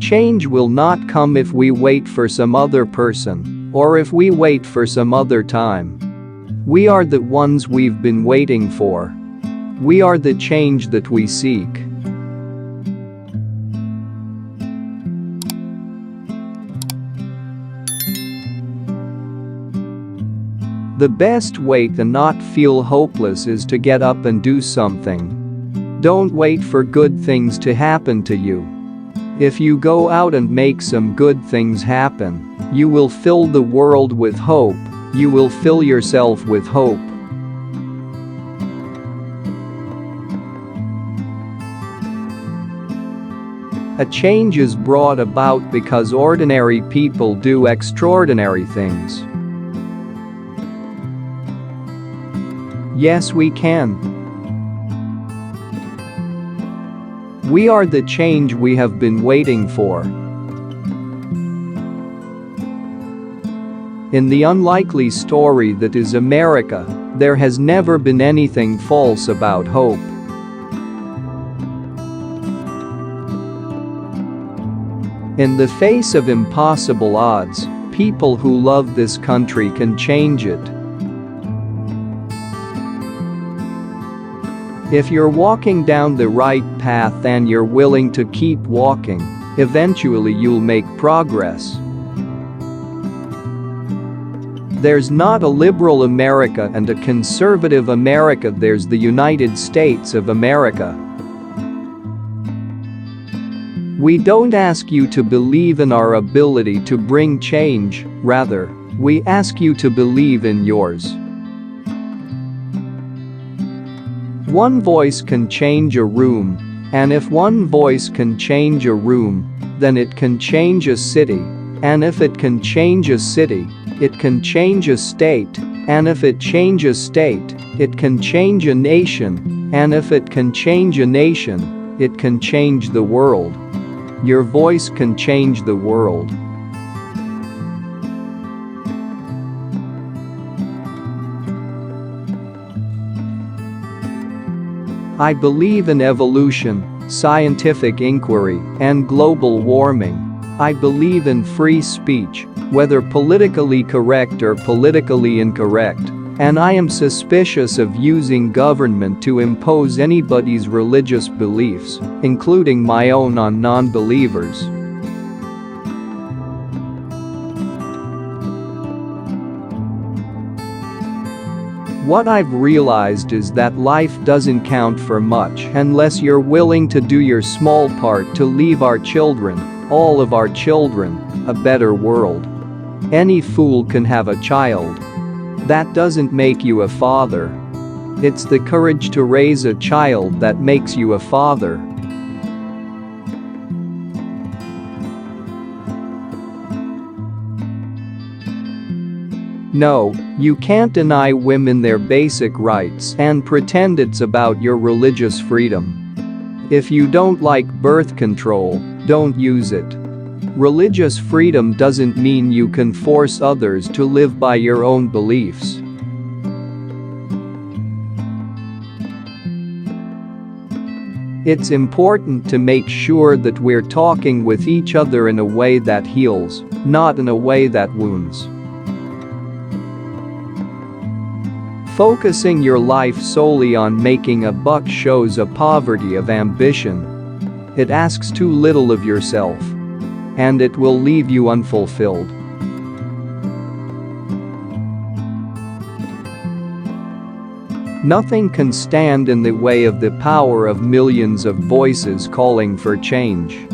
Change will not come if we wait for some other person, or if we wait for some other time. We are the ones we've been waiting for. We are the change that we seek. The best way to not feel hopeless is to get up and do something. Don't wait for good things to happen to you. If you go out and make some good things happen, you will fill the world with hope, you will fill yourself with hope. A change is brought about because ordinary people do extraordinary things. Yes, we can. We are the change we have been waiting for. In the unlikely story that is America, there has never been anything false about hope. In the face of impossible odds, people who love this country can change it. If you're walking down the right path and you're willing to keep walking, eventually you'll make progress. There's not a liberal America and a conservative America, there's the United States of America. We don't ask you to believe in our ability to bring change, rather, we ask you to believe in yours. One voice can change a room, and if one voice can change a room, then it can change a city, and if it can change a city, it can change a state, and if it changes a state, it can change a nation, and if it can change a nation, it can change the world. Your voice can change the world. I believe in evolution, scientific inquiry, and global warming. I believe in free speech, whether politically correct or politically incorrect, and I am suspicious of using government to impose anybody's religious beliefs, including my own, on non-believers. What I've realized is that life doesn't count for much unless you're willing to do your small part to leave our children, all of our children, a better world. Any fool can have a child. That doesn't make you a father. It's the courage to raise a child that makes you a father. No, you can't deny women their basic rights and pretend it's about your religious freedom. If you don't like birth control, don't use it. Religious freedom doesn't mean you can force others to live by your own beliefs. It's important to make sure that we're talking with each other in a way that heals, not in a way that wounds. Focusing your life solely on making a buck shows a poverty of ambition. It asks too little of yourself. And it will leave you unfulfilled. Nothing can stand in the way of the power of millions of voices calling for change.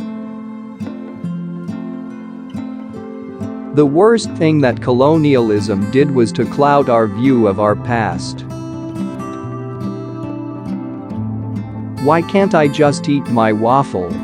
The worst thing that colonialism did was to cloud our view of our past. Why can't I just eat my waffle?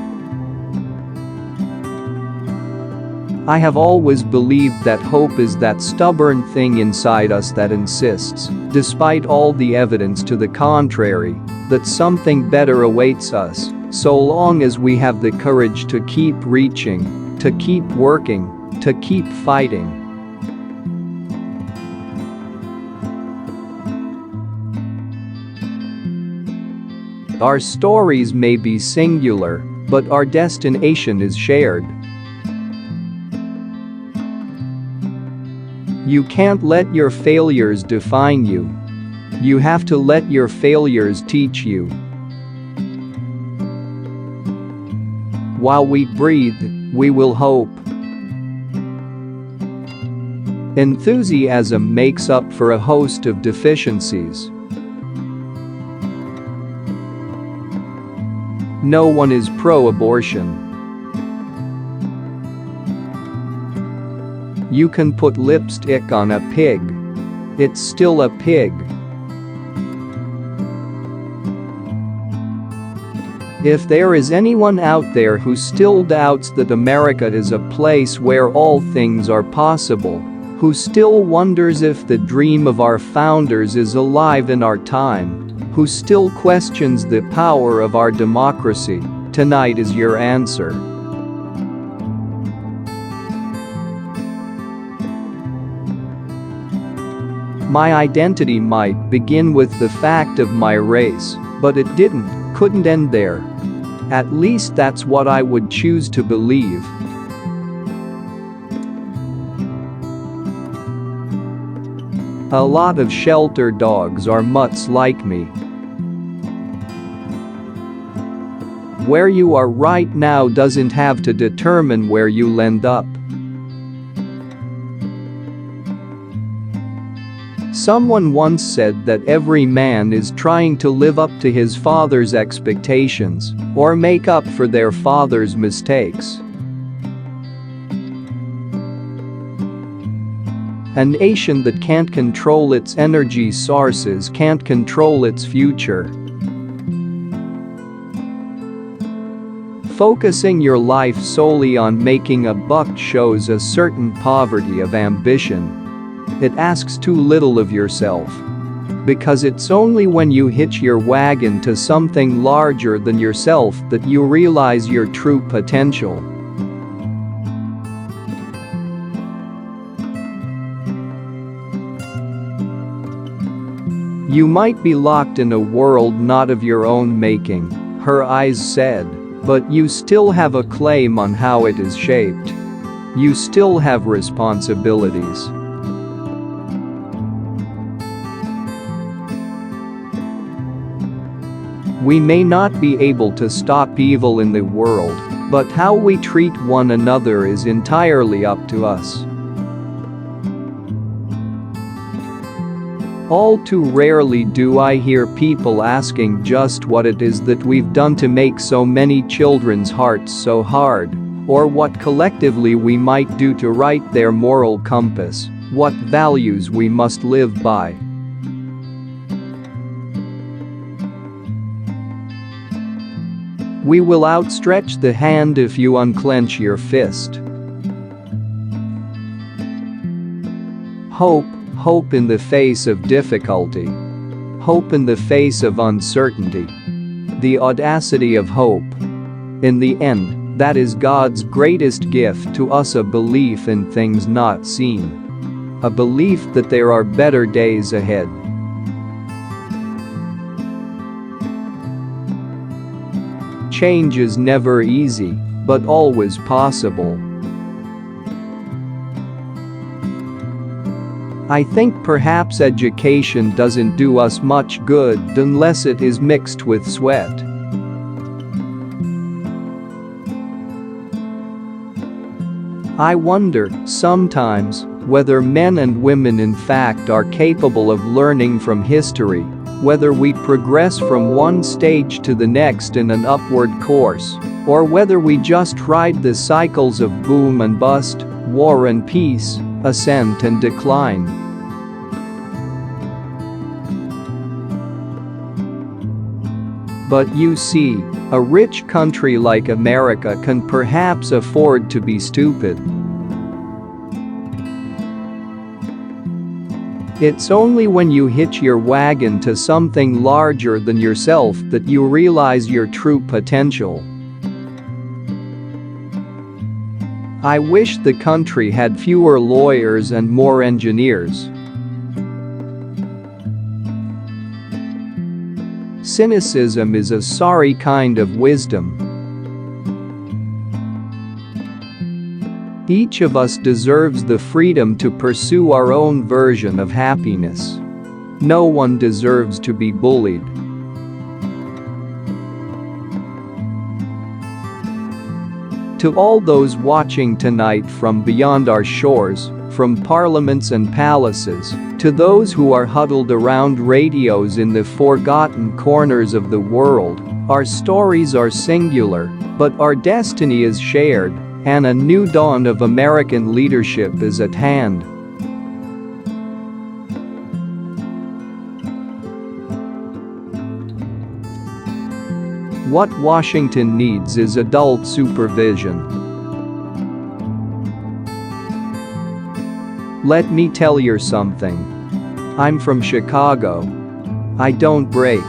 I have always believed that hope is that stubborn thing inside us that insists, despite all the evidence to the contrary, that something better awaits us, so long as we have the courage to keep reaching, to keep working, to keep fighting. Our stories may be singular, but our destination is shared. You can't let your failures define you. You have to let your failures teach you. While we breathe, we will hope. Enthusiasm makes up for a host of deficiencies. No one is pro-abortion. You can put lipstick on a pig. It's still a pig. If there is anyone out there who still doubts that America is a place where all things are possible, who still wonders if the dream of our founders is alive in our time, who still questions the power of our democracy, tonight is your answer. My identity might begin with the fact of my race, but it couldn't end there. At least that's what I would choose to believe. A lot of shelter dogs are mutts like me. Where you are right now doesn't have to determine where you'll end up. Someone once said that every man is trying to live up to his father's expectations or make up for their father's mistakes. A nation that can't control its energy sources can't control its future. Focusing your life solely on making a buck shows a certain poverty of ambition. It asks too little of yourself. Because it's only when you hitch your wagon to something larger than yourself that you realize your true potential. You might be locked in a world not of your own making, her eyes said, but you still have a claim on how it is shaped. You still have responsibilities. We may not be able to stop evil in the world, but how we treat one another is entirely up to us. All too rarely do I hear people asking just what it is that we've done to make so many children's hearts so hard, or what collectively we might do to right their moral compass, what values we must live by. We will outstretch the hand if you unclench your fist. Hope in the face of difficulty. Hope in the face of uncertainty. The audacity of hope. In the end, that is God's greatest gift to us, a belief in things not seen. A belief that there are better days ahead. Change is never easy, but always possible. I think perhaps education doesn't do us much good unless it is mixed with sweat. I wonder, sometimes, whether men and women in fact are capable of learning from history, whether we progress from one stage to the next in an upward course, or whether we just ride the cycles of boom and bust, war and peace, ascent and decline. But you see, a rich country like America can perhaps afford to be stupid. It's only when you hitch your wagon to something larger than yourself that you realize your true potential. I wish the country had fewer lawyers and more engineers. Cynicism is a sorry kind of wisdom. Each of us deserves the freedom to pursue our own version of happiness. No one deserves to be bullied. To all those watching tonight from beyond our shores, from parliaments and palaces, to those who are huddled around radios in the forgotten corners of the world, our stories are singular, but our destiny is shared, and a new dawn of American leadership is at hand. What Washington needs is adult supervision. Let me tell you something. I'm from Chicago. I don't break.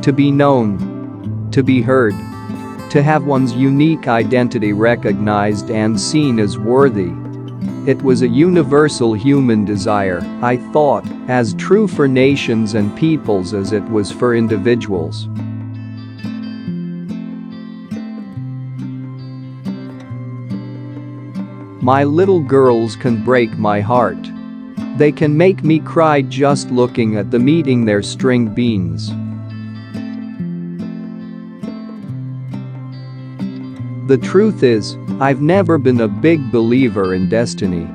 To be known. To be heard. To have one's unique identity recognized and seen as worthy. It was a universal human desire, I thought, as true for nations and peoples as it was for individuals. My little girls can break my heart. They can make me cry just looking at them eating their string beans. The truth is, I've never been a big believer in destiny.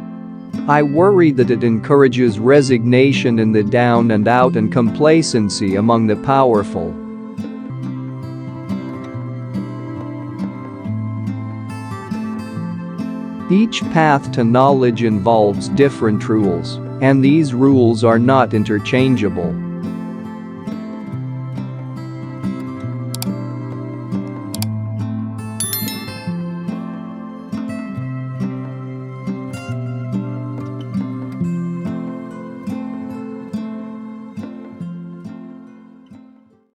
I worry that it encourages resignation in the down and out and complacency among the powerful. Each path to knowledge involves different rules, and these rules are not interchangeable.